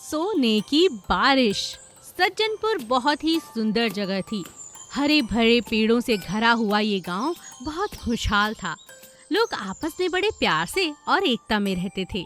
सोने की बारिश। सज्जनपुर बहुत ही सुंदर जगह थी। हरे भरे पेड़ों से घरा हुआ ये गांव बहुत खुशहाल था। लोग आपस में बड़े प्यार से और एकता में रहते थे।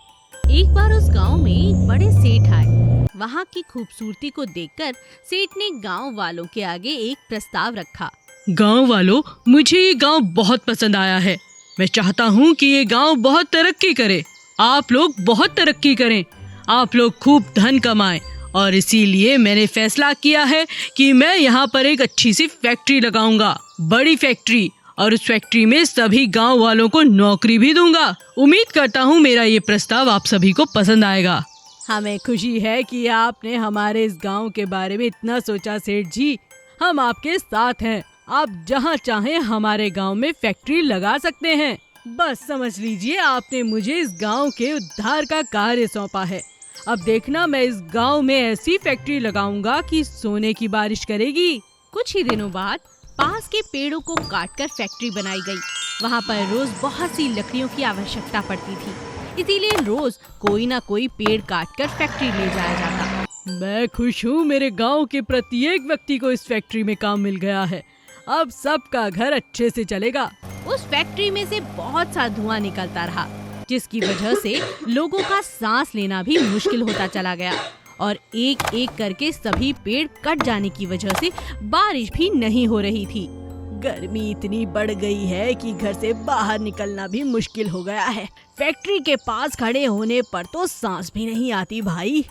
एक बार उस गांव में एक बड़े सेठ आए। वहां की खूबसूरती को देखकर सेठ ने गांव वालों के आगे एक प्रस्ताव रखा। गांव वालों, मुझे ये गांव बहुत पसंद आया है। मैं चाहता हूँ कि ये गांव बहुत तरक्की करे। आप लोग बहुत तरक्की करें, आप लोग खूब धन कमाएं, और इसीलिए मैंने फैसला किया है कि मैं यहाँ पर एक अच्छी सी फैक्ट्री लगाऊंगा, बड़ी फैक्ट्री, और उस फैक्ट्री में सभी गांव वालों को नौकरी भी दूंगा। उम्मीद करता हूँ मेरा ये प्रस्ताव आप सभी को पसंद आएगा। हमें खुशी है कि आपने हमारे इस गांव के बारे में इतना सोचा सेठ जी। हम आपके साथ हैं। आप जहां चाहें हमारे गांव में फैक्ट्री लगा सकते हैं। बस समझ लीजिए, आपने मुझे इस गांव के उद्धार का कार्य सौंपा है। अब देखना, मैं इस गांव में ऐसी फैक्ट्री लगाऊंगा कि सोने की बारिश करेगी। कुछ ही दिनों बाद पास के पेड़ों को काटकर फैक्ट्री बनाई गई। वहाँ पर रोज बहुत सी लकड़ियों की आवश्यकता पड़ती थी, इसीलिए रोज कोई ना कोई पेड़ काटकर फैक्ट्री ले जाया जाता। मैं खुश हूँ, मेरे गांव के प्रत्येक व्यक्ति को इस फैक्ट्री में काम मिल गया है। अब सबका घर अच्छे से चलेगा। उस फैक्ट्री में से बहुत सा धुआं निकलता रहा, जिसकी वजह से लोगों का सांस लेना भी मुश्किल होता चला गया, और एक एक करके सभी पेड़ कट जाने की वजह से बारिश भी नहीं हो रही थी। गर्मी इतनी बढ़ गई है कि घर से बाहर निकलना भी मुश्किल हो गया है। फैक्ट्री के पास खड़े होने पर तो सांस भी नहीं आती भाई।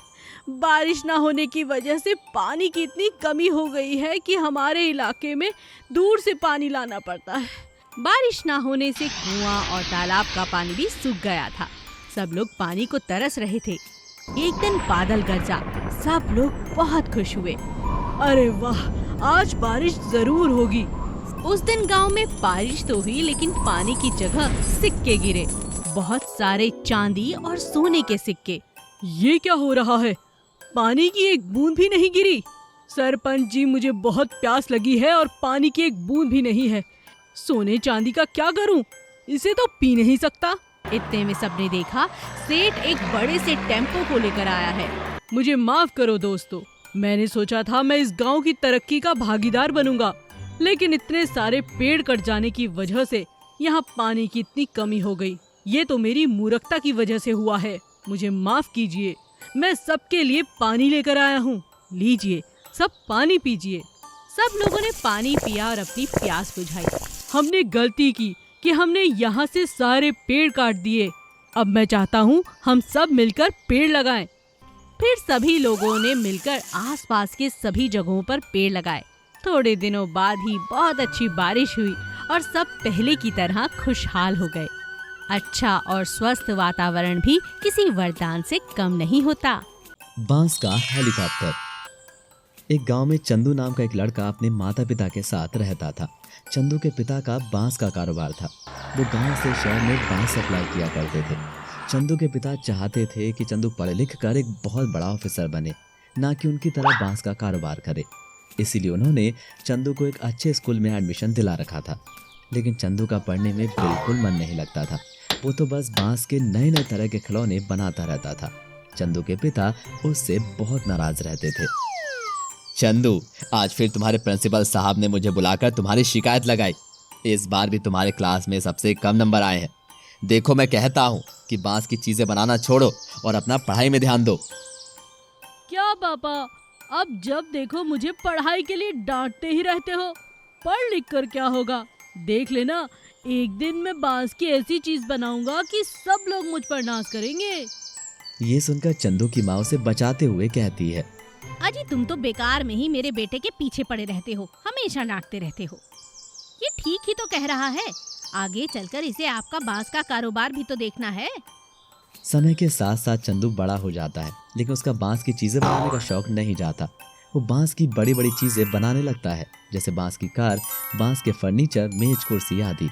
बारिश ना होने की वजह से पानी की इतनी कमी हो गई है कि हमारे इलाके में दूर से पानी लाना पड़ता है। बारिश ना होने से कुआं और तालाब का पानी भी सूख गया था। सब लोग पानी को तरस रहे थे। एक दिन बादल गरजा, सब लोग बहुत खुश हुए। अरे वाह, आज बारिश जरूर होगी। उस दिन गांव में बारिश तो हुई, लेकिन पानी की जगह सिक्के गिरे, बहुत सारे चांदी और सोने के सिक्के। ये क्या हो रहा है? पानी की एक बूंद भी नहीं गिरी। सरपंच जी, मुझे बहुत प्यास लगी है और पानी की एक बूंद भी नहीं है। सोने चांदी का क्या करूं? इसे तो पी नहीं सकता। इतने में सबने देखा सेठ एक बड़े से टेम्पो को लेकर आया है। मुझे माफ करो दोस्तों, मैंने सोचा था मैं इस गांव की तरक्की का भागीदार बनूंगा, लेकिन इतने सारे पेड़ कट जाने की वजह से यहाँ पानी की इतनी कमी हो गई। ये तो मेरी मूर्खता की वजह से हुआ है। मुझे माफ कीजिए। मैं सबके लिए पानी लेकर आया हूँ। लीजिए, सब पानी पीजिए। सब लोगों ने पानी पिया और अपनी प्यास बुझाई। हमने गलती की कि हमने यहाँ से सारे पेड़ काट दिए। अब मैं चाहता हूँ हम सब मिलकर पेड़ लगाएं। फिर सभी लोगों ने मिलकर आसपास के सभी जगहों पर पेड़ लगाए। थोड़े दिनों बाद ही बहुत अच्छी बारिश हुई और सब पहले की तरह खुशहाल हो गए। अच्छा और स्वस्थ वातावरण भी किसी वरदान से कम नहीं होता। बांस का हेलीकॉप्टर। एक गांव में चंदू नाम का एक लड़का अपने माता पिता के साथ रहता था। चंदू के पिता का बांस का कारोबार था। वो गांव से शहर में बांस सप्लाई किया करते थे। चंदू के पिता चाहते थे कि चंदू पढ़ लिख कर एक बहुत बड़ा ऑफिसर बने, ना कि उनकी तरह बांस का कारोबार करे। इसीलिए उन्होंने चंदू को एक अच्छे स्कूल में एडमिशन दिला रखा था। लेकिन चंदू का पढ़ने में बिल्कुल मन नहीं लगता था। वो तो बस बांस के नए नए तरह के खिलौने बनाता रहता था। चंदू के पिता उससे बहुत नाराज रहते थे। चंदू, आज फिर तुम्हारे प्रिंसिपल साहब ने मुझे बुलाकर तुम्हारी शिकायत लगाई। इस बार भी तुम्हारे क्लास में सबसे कम नंबर आए हैं। देखो, मैं कहता हूँ कि बांस की चीजें बनाना छोड़ो और अपना पढ़ाई में ध्यान दो। क्या पापा, अब जब देखो मुझे पढ़ाई के लिए डांटते ही रहते हो। पढ़ लिख कर क्या होगा? देख लेना, एक दिन मैं बांस की ऐसी चीज बनाऊंगा कि सब लोग मुझ पर नाज करेंगे। ये सुनकर चंदू की माँ उसे बचाते हुए कहती है, अजी, तुम तो बेकार में ही मेरे बेटे के पीछे पड़े रहते हो, हमेशा डांटते रहते हो। ये ठीक ही तो कह रहा है। आगे चलकर इसे आपका बांस का कारोबार भी तो देखना है। समय के साथ साथ चंदू बड़ा हो जाता है, लेकिन उसका बांस की चीजें बनाने का शौक नहीं जाता। वो बांस की बड़ी बड़ी चीजें बनाने लगता है, जैसे बांस की कार, बांस के फर्नीचर, मेज, कुर्सी आदि।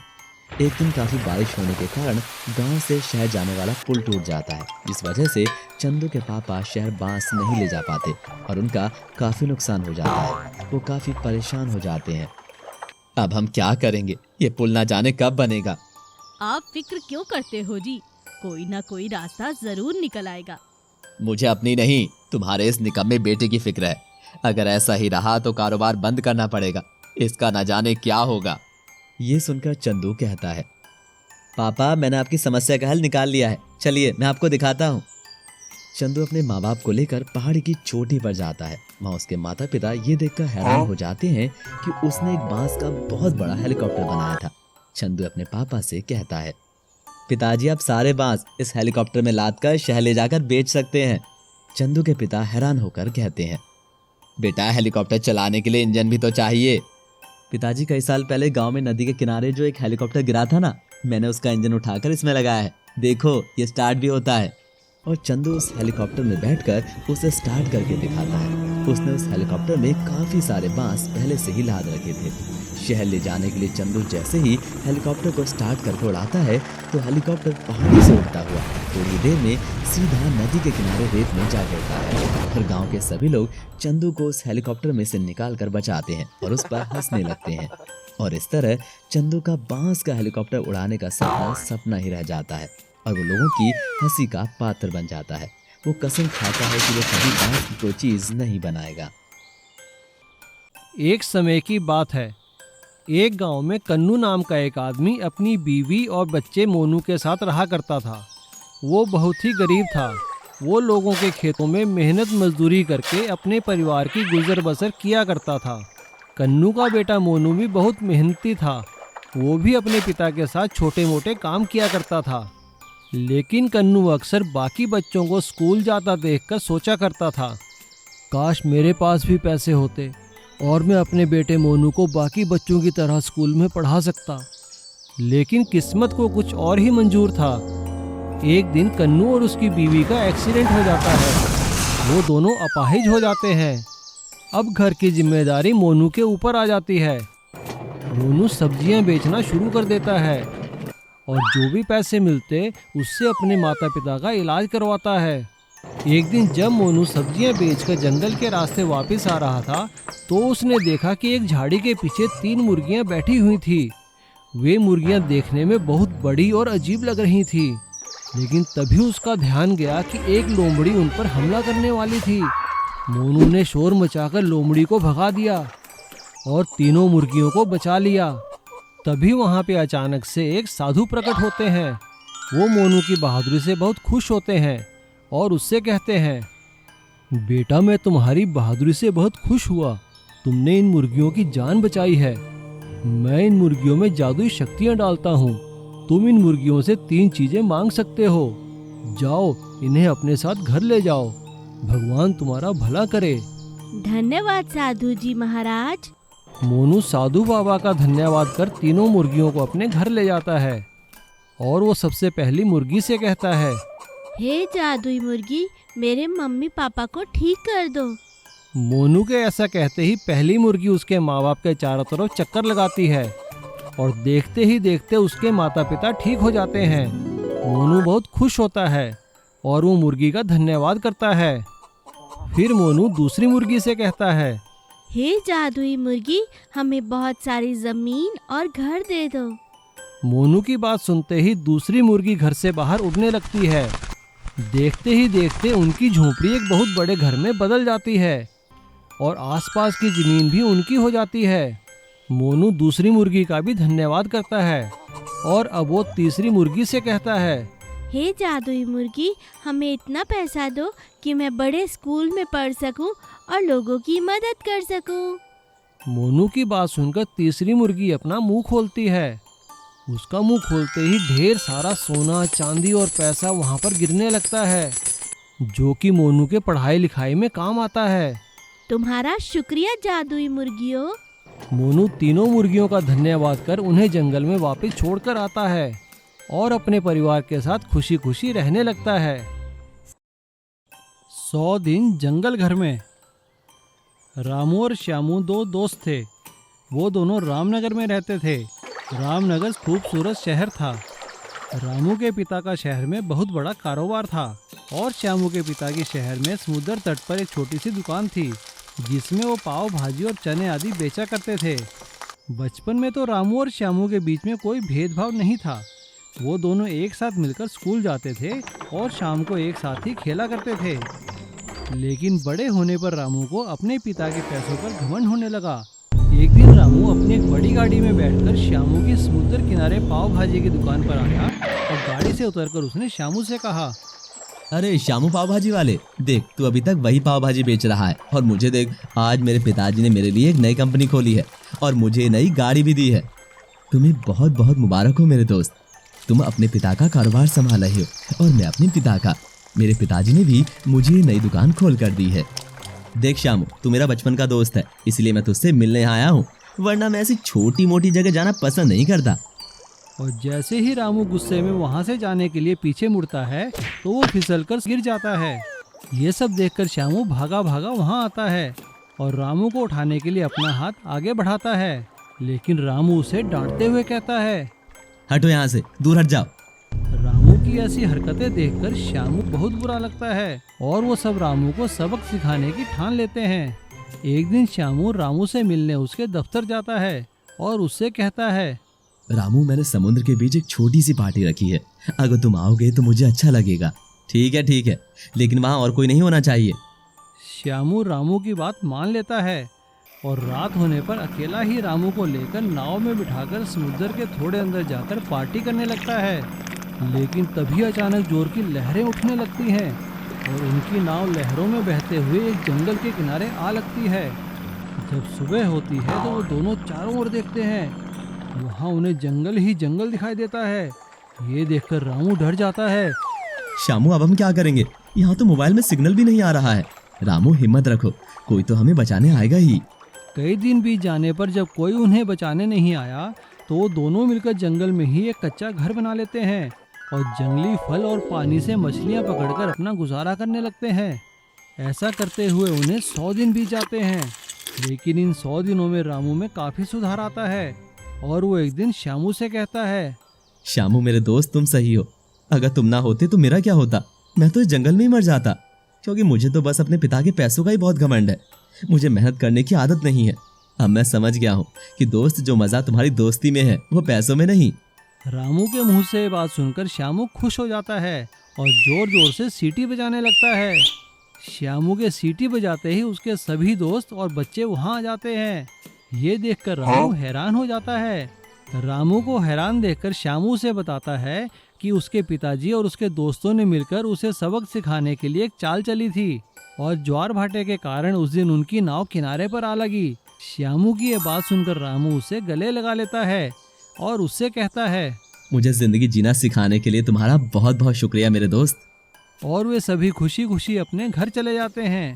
एक दिन काफी बारिश होने के कारण गांव से शहर जाने वाला पुल टूट जाता है, जिस वजह से चंदू के पापा शहर बांस नहीं ले जा पाते और उनका काफी नुकसान हो जाता है। वो काफी परेशान हो जाते हैं। अब हम क्या करेंगे? ये पुल ना जाने कब बनेगा। आप फिक्र क्यों करते हो जी, कोई ना कोई रास्ता जरूर निकल आएगा। मुझे अपनी नहीं, तुम्हारे इस निकम्मे बेटे की फिक्र है। अगर ऐसा ही रहा तो कारोबार बंद करना पड़ेगा, इसका न जाने क्या होगा। ये सुनकर चंदू कहता है, पापा मैंने आपकी समस्या का हल निकाल लिया है, चलिए मैं आपको दिखाता हूँ। चंदू अपने माँ बाप को लेकर पहाड़ी की चोटी पर जाता है। वहाँ उसके माता पिता ये देखकर हैरान हो जाते हैं कि उसने एक बांस का बहुत बड़ा हेलीकॉप्टर बनाया था। चंदू अपने पापा से कहता है, पिताजी आप सारे बांस इस हेलीकॉप्टर में लादकर शहर ले जाकर बेच सकते हैं। चंदू के पिता हैरान होकर कहते हैं, बेटा हेलीकॉप्टर चलाने के लिए इंजन भी तो चाहिए। पिताजी कई साल पहले गांव में नदी के किनारे जो एक हेलीकॉप्टर गिरा था ना, मैंने उसका इंजन उठाकर इसमें लगाया है, देखो ये स्टार्ट भी होता है। और चंदू उस हेलीकॉप्टर में बैठकर उसे स्टार्ट करके दिखाता है। उसने उस हेलीकॉप्टर में काफी सारे बांस पहले से ही लाद रखे थे। शहर ले जाने के लिए चंदू जैसे ही हेलीकॉप्टर को स्टार्ट करके उड़ाता है तो हेलीकॉप्टर पहाड़ी से उड़ता हुआ थोड़ी देर में सीधा नदी के किनारे रेत में जा गिरता है। और गांव के सभी लोग चंदू को उस हेलीकॉप्टर में से निकाल कर बचाते हैं और उस पर हंसने लगते हैं। और इस तरह चंदू का बांस का हेलीकॉप्टर उड़ाने का सपना सपना ही रह जाता है और वो लोगों की हंसी का पात्र बन जाता है। वो कसम खाता है कि वो कभी बांस की कोई चीज नहीं बनाएगा। एक समय की बात है, एक गांव में कन्नू नाम का एक आदमी अपनी बीवी और बच्चे मोनू के साथ रहा करता था। वो बहुत ही गरीब था। वो लोगों के खेतों में मेहनत मजदूरी करके अपने परिवार की गुजर बसर किया करता था। कन्नू का बेटा मोनू भी बहुत मेहनती था। वो भी अपने पिता के साथ छोटे मोटे काम किया करता था। लेकिन कन्नू अक्सर बाकी बच्चों को स्कूल जाता देखकर सोचा करता था, काश मेरे पास भी पैसे होते और मैं अपने बेटे मोनू को बाकी बच्चों की तरह स्कूल में पढ़ा सकता। लेकिन किस्मत को कुछ और ही मंजूर था। एक दिन कन्नू और उसकी बीवी का एक्सीडेंट हो जाता है। वो दोनों अपाहिज हो जाते हैं। अब घर की जिम्मेदारी मोनू के ऊपर आ जाती है। मोनू सब्जियां बेचना शुरू कर देता है और जो भी पैसे मिलते उससे अपने माता पिता का इलाज करवाता है। एक दिन जब मोनू सब्जियां बेचकर जंगल के रास्ते वापस आ रहा था तो उसने देखा कि एक झाड़ी के पीछे 3 मुर्गियां बैठी हुई थी। वे मुर्गियां देखने में बहुत बड़ी और अजीब लग रही थी। लेकिन तभी उसका ध्यान गया कि एक लोमड़ी उन पर हमला करने वाली थी। मोनू ने शोर मचाकर लोमड़ी को भगा दिया और तीनों मुर्गियों को बचा लिया। तभी वहाँ पे अचानक से एक साधु प्रकट होते हैं। वो मोनू की बहादुरी से बहुत खुश होते हैं और उससे कहते हैं, बेटा मैं तुम्हारी बहादुरी से बहुत खुश हुआ। तुमने इन मुर्गियों की जान बचाई है। मैं इन मुर्गियों में जादुई शक्तियाँ डालता हूँ। तुम इन मुर्गियों से 3 चीजें मांग सकते हो। जाओ इन्हें अपने साथ घर ले जाओ। भगवान तुम्हारा भला करे। धन्यवाद साधु जी महाराज। मोनू साधु बाबा का धन्यवाद कर तीनों मुर्गियों को अपने घर ले जाता है और वो सबसे पहली मुर्गी से कहता है, हे जादुई मुर्गी, मेरे मम्मी पापा को ठीक कर दो। मोनू के ऐसा कहते ही पहली मुर्गी उसके माँ बाप के चारों तरफ चक्कर लगाती है और देखते ही देखते उसके माता पिता ठीक हो जाते हैं। मोनू बहुत खुश होता है और वो मुर्गी का धन्यवाद करता है। फिर मोनू दूसरी मुर्गी से कहता है, हे जादुई मुर्गी, हमें बहुत सारी जमीन और घर दे दो। मोनू की बात सुनते ही दूसरी मुर्गी घर से बाहर उड़ने लगती है। देखते ही देखते उनकी झोपड़ी एक बहुत बड़े घर में बदल जाती है और आसपास की जमीन भी उनकी हो जाती है। मोनू दूसरी मुर्गी का भी धन्यवाद करता है और अब वो तीसरी मुर्गी से कहता है, हे जादुई मुर्गी, हमें इतना पैसा दो कि मैं बड़े स्कूल में पढ़ सकूं और लोगों की मदद कर सकूं। मोनू की बात सुनकर तीसरी मुर्गी अपना मुंह खोलती है। उसका मुंह खोलते ही ढेर सारा सोना, चांदी और पैसा वहां पर गिरने लगता है, जो कि मोनू के पढ़ाई लिखाई में काम आता है। तुम्हारा शुक्रिया जादुई मुर्गियों। मोनू तीनों मुर्गियों का धन्यवाद कर उन्हें जंगल में वापस छोड़कर आता है और अपने परिवार के साथ खुशी खुशी रहने लगता है। 100 दिन जंगल घर में। रामू और श्यामू 2 दोस्त थे। वो दोनों रामनगर में रहते थे। रामनगर खूबसूरत शहर था। रामू के पिता का शहर में बहुत बड़ा कारोबार था और श्यामू के पिता के शहर में समुद्र तट पर एक छोटी सी दुकान थी जिसमें वो पाव भाजी और चने आदि बेचा करते थे। बचपन में तो रामू और श्यामू के बीच में कोई भेदभाव नहीं था। वो दोनों एक साथ मिलकर स्कूल जाते थे और शाम को एक साथ ही खेला करते थे। लेकिन बड़े होने पर रामू को अपने पिता के पैसों पर घमंड होने लगा। एक दिन रामू अपनी एक बड़ी गाड़ी में बैठकर श्यामू की समुद्र किनारे पाव भाजी की दुकान पर आया और गाड़ी से उतरकर उसने श्यामू से कहा, अरे श्यामू पाव भाजी वाले, देख तू अभी तक वही पाव भाजी बेच रहा है और मुझे देख, आज मेरे पिताजी ने मेरे लिए एक नई कंपनी खोली है और मुझे नई गाड़ी भी दी है। तुम्हें बहुत बहुत मुबारक हो मेरे दोस्त, तुम अपने पिता का कारोबार संभाल रहे हो और मैं अपने पिता का। मेरे पिताजी ने भी मुझे नई दुकान खोल कर दी है। देख श्यामू, तू मेरा बचपन का दोस्त है, इसलिए मैं तुझसे मिलने आया हूँ, वरना मैं ऐसी छोटी मोटी जगह जाना पसंद नहीं करता। और जैसे ही रामू गुस्से में वहां से जाने के लिए पीछे मुड़ता है तो वो फिसलकर गिर जाता है। ये सब देखकर श्यामू भागा भागा वहां आता है और रामू को उठाने के लिए अपना हाथ आगे बढ़ाता है, लेकिन रामू उसे डांटते हुए कहता है, हटो यहाँ से, दूर हट जाओ। रामू की ऐसी हरकतें देखकर श्यामू बहुत बुरा लगता है और वो सब रामू को सबक सिखाने की ठान लेते हैं। एक दिन श्यामू रामू से मिलने उसके दफ्तर जाता है और उससे कहता है, रामू, मैंने समुद्र के बीच एक छोटी सी पार्टी रखी है, अगर तुम आओगे तो मुझे अच्छा लगेगा। ठीक है, लेकिन वहाँ और कोई नहीं होना चाहिए। श्यामू रामू की बात मान लेता है और रात होने पर अकेला ही रामू को लेकर नाव में बिठाकर समुद्र के थोड़े अंदर जाकर पार्टी करने लगता है। लेकिन तभी अचानक जोर की लहरें उठने लगती हैं और उनकी नाव लहरों में बहते हुए एक जंगल के किनारे आ लगती है। जब सुबह होती है तो वो दोनों चारों ओर देखते हैं, वहाँ उन्हें जंगल ही जंगल दिखाई देता है। ये देखकर रामू डर जाता है। श्यामू, अब हम क्या करेंगे? यहाँ तो मोबाइल में सिग्नल भी नहीं आ रहा है। रामू, हिम्मत रखो, कोई तो हमें बचाने आएगा ही। कई दिन बीत जाने पर जब कोई उन्हें बचाने नहीं आया तो वो दोनों मिलकर जंगल में ही एक कच्चा घर बना लेते हैं और जंगली फल और पानी से मछलियाँ पकड़कर अपना गुजारा करने लगते हैं। ऐसा करते हुए उन्हें 100 दिन बीत जाते हैं, लेकिन इन 100 दिनों में रामू में काफी सुधार आता है और वो एक दिन श्यामू से कहता है, श्यामू मेरे दोस्त, तुम सही हो, अगर तुम ना होते तो मेरा क्या होता? मैं तो इस जंगल में ही मर जाता, क्योंकि मुझे तो बस अपने पिता के पैसों का ही बहुत घमंड है। मुझे मेहनत करने की आदत नहीं है। अब मैं समझ गया हूँ कि दोस्त, जो मजा तुम्हारी दोस्ती में है वो पैसों में नहीं। रामू के मुंह से ये बात सुनकर श्यामू खुश हो जाता है और जोर जोर से सीटी बजाने लगता है। श्यामू के सीटी बजाते ही उसके सभी दोस्त और बच्चे वहां आ जाते हैं। ये देखकर रामू हैरान हो जाता है। रामू को हैरान देखकर श्यामू से बताता है कि उसके पिताजी और उसके दोस्तों ने मिलकर उसे सबक सिखाने के लिए एक चाल चली थी और ज्वार भाटे के कारण उस दिन उनकी नाव किनारे पर आ लगी। श्यामू की ये बात सुनकर रामू उसे गले लगा लेता है और उससे कहता है, मुझे जिंदगी जीना सिखाने के लिए तुम्हारा बहुत बहुत शुक्रिया मेरे दोस्त। और वे सभी खुशी खुशी अपने घर चले जाते हैं।